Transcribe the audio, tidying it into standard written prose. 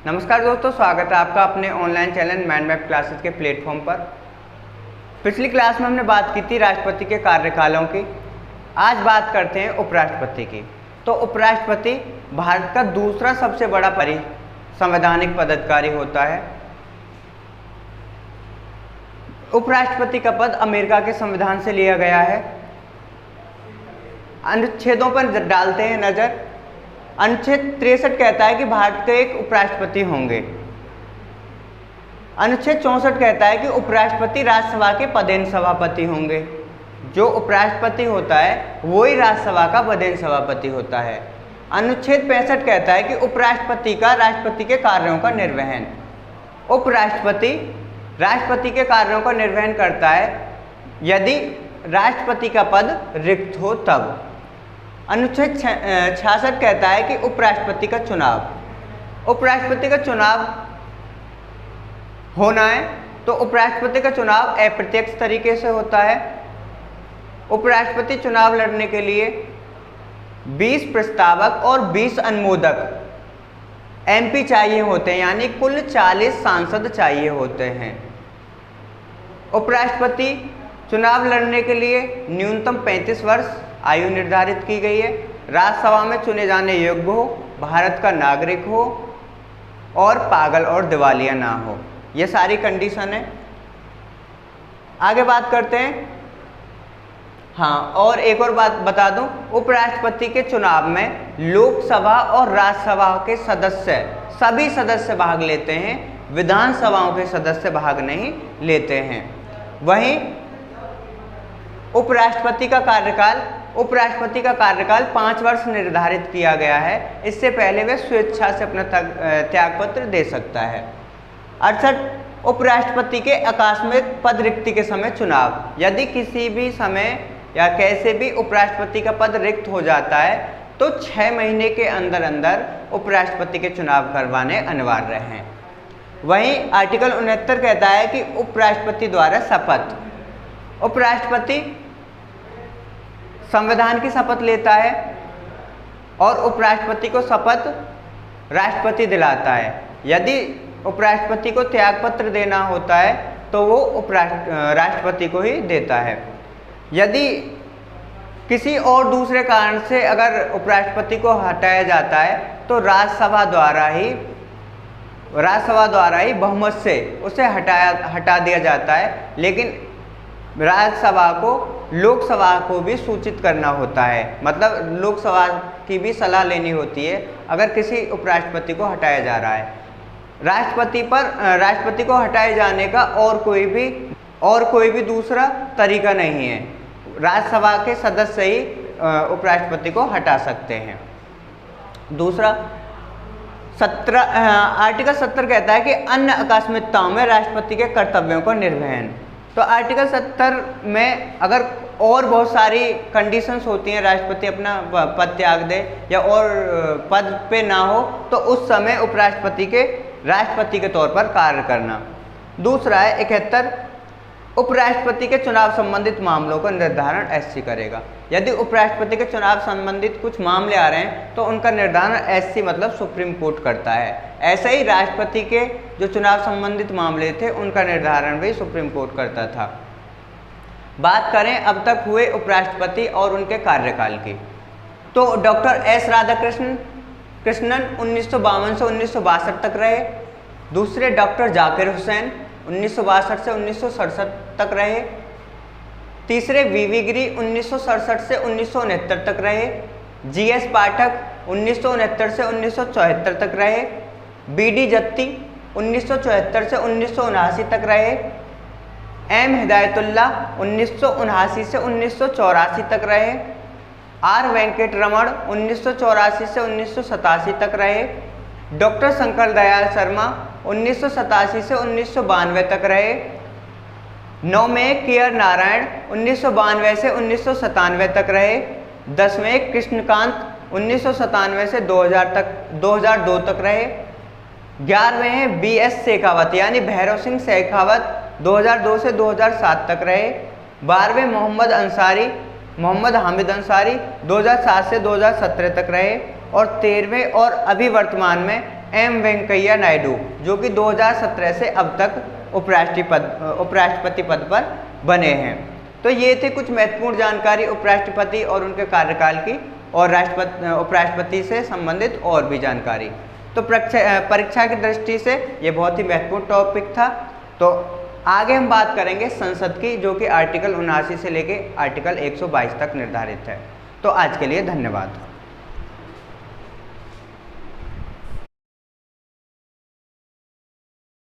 नमस्कार दोस्तों, स्वागत है आपका अपने online channel mind map classes के प्लेटफॉर्म पर। पिछली क्लास में हमने बात की थी राष्ट्रपति के कार्यकालों की। आज बात करते हैं उपराष्ट्रपति की। तो उपराष्ट्रपति भारत का दूसरा सबसे बड़ा संवैधानिक पदाधिकारी होता है। उपराष्ट्रपति का पद अमेरिका के संविधान से लिया गया है। अनुच्छेदों पर डालते हैं नजर। अनुच्छेद 63 कहता है कि भारत के एक उपराष्ट्रपति होंगे। अनुच्छेद 64 कहता है कि उपराष्ट्रपति राज्यसभा के पदेन सभापति होंगे। जो उपराष्ट्रपति होता है वही राज्यसभा का पदेन सभापति होता है। अनुच्छेद 65 कहता है कि उपराष्ट्रपति का राष्ट्रपति के कार्यों का निर्वहन। उपराष्ट्रपति राष्ट्रपति के कार्यों का निर्वहन करता है यदि राष्ट्रपति का पद रिक्त हो तब। अनुच्छेद 66 कहता है कि उपराष्ट्रपति का चुनाव होना है तो उपराष्ट्रपति का चुनाव अप्रत्यक्ष तरीके से होता है। उपराष्ट्रपति चुनाव लड़ने के लिए 20 प्रस्तावक और 20 अनुमोदक एमपी चाहिए होते हैं, यानी कुल 40 सांसद चाहिए होते हैं। उपराष्ट्रपति चुनाव लड़ने के लिए न्यूनतम 35 वर्ष आयु निर्धारित की गई है। राज्यसभा में चुने जाने योग्य हो, भारत का नागरिक हो और पागल और दिवालिया ना हो। ये सारी कंडीशन है। आगे बात करते हैं। हाँ, और एक और बात बता दूं, उपराष्ट्रपति के चुनाव में लोकसभा और राज्यसभा के सभी सदस्य भाग लेते हैं, विधानसभाओं के सदस्य भाग नहीं लेते हैं। वहीं उपराष्ट्रपति का कार्यकाल 5 वर्ष निर्धारित किया गया है। इससे पहले वह स्वेच्छा से अपना त्यागपत्र दे सकता है। 68 उपराष्ट्रपति के आकस्मिक पद रिक्ति के समय चुनाव। यदि किसी भी समय या कैसे भी उपराष्ट्रपति का पद रिक्त हो जाता है तो 6 महीने के अंदर अंदर उपराष्ट्रपति के चुनाव करवाने अनिवार्य हैं। वहीं आर्टिकल 69 कहता है कि उपराष्ट्रपति द्वारा शपथ। उपराष्ट्रपति संविधान की शपथ लेता है और उपराष्ट्रपति को शपथ राष्ट्रपति दिलाता है। यदि उपराष्ट्रपति को त्यागपत्र देना होता है तो वो राष्ट्रपति को ही देता है। यदि किसी और दूसरे कारण से अगर उपराष्ट्रपति को हटाया जाता है तो राज्यसभा द्वारा ही बहुमत से उसे हटा दिया जाता है। लेकिन राज्यसभा को लोकसभा को भी सूचित करना होता है, मतलब लोकसभा की भी सलाह लेनी होती है अगर किसी उपराष्ट्रपति को हटाया जा रहा है। राष्ट्रपति को हटाए जाने का और कोई भी दूसरा तरीका नहीं है। राज्यसभा के सदस्य ही उपराष्ट्रपति को हटा सकते हैं। दूसरा आर्टिकल 70 कहता है कि अन्य आकस्मिकताओं में राष्ट्रपति के कर्तव्यों का निर्वहन। तो आर्टिकल 70 में अगर और बहुत सारी कंडीशंस होती हैं, राष्ट्रपति अपना पद त्याग दे या और पद पे ना हो, तो उस समय उपराष्ट्रपति के राष्ट्रपति के तौर पर कार्य करना। दूसरा है 71 उपराष्ट्रपति के चुनाव संबंधित मामलों का निर्धारण एससी करेगा। यदि उपराष्ट्रपति के चुनाव संबंधित कुछ मामले आ रहे हैं तो उनका निर्धारण एससी मतलब सुप्रीम कोर्ट करता है। ऐसे ही राष्ट्रपति के जो चुनाव संबंधित मामले थे उनका निर्धारण भी सुप्रीम कोर्ट करता था। बात करें अब तक हुए उपराष्ट्रपति और उनके कार्यकाल की, तो डॉक्टर एस राधाकृष्णन 1952 से 1962 तक रहे। दूसरे डॉक्टर जाकिर हुसैन 1962 से 1967 तक रहे। तीसरे वीवी गिरी 1967 से 1969 तक रहे। जीएस पाठक 1969 से 1974 तक रहे। बीडी जत्ती 1974 से 1979 तक रहे। एम हिदायतुल्ला 1979 से 1984 तक रहे। आर वेंकट रमण 1984 से 1987 तक रहे। डॉक्टर शंकर दयाल शर्मा 1987 से 1992 तक रहे। नौवें केयर नारायण 1992 से 1997 तक रहे। 10वें कृष्णकांत 1997 से 2002 तक रहे। 11वें BS शेखावत यानी भैरव सिंह शेखावत 2002 से 2007 तक रहे। 12वें मोहम्मद हामिद अंसारी 2007 से 2017 तक रहे। और 13वें और अभी वर्तमान में एम वेंकैया नायडू, जो कि 2017 से अब तक उपराष्ट्रपति पद पर बने हैं। तो ये थे कुछ महत्वपूर्ण जानकारी उपराष्ट्रपति और उनके कार्यकाल की, और उपराष्ट्रपति से संबंधित और भी जानकारी। तो परीक्षा की दृष्टि से ये बहुत ही महत्वपूर्ण टॉपिक था। तो आगे हम बात करेंगे संसद की, जो कि आर्टिकल 79 से लेके आर्टिकल 122 तक निर्धारित है। तो आज के लिए धन्यवाद।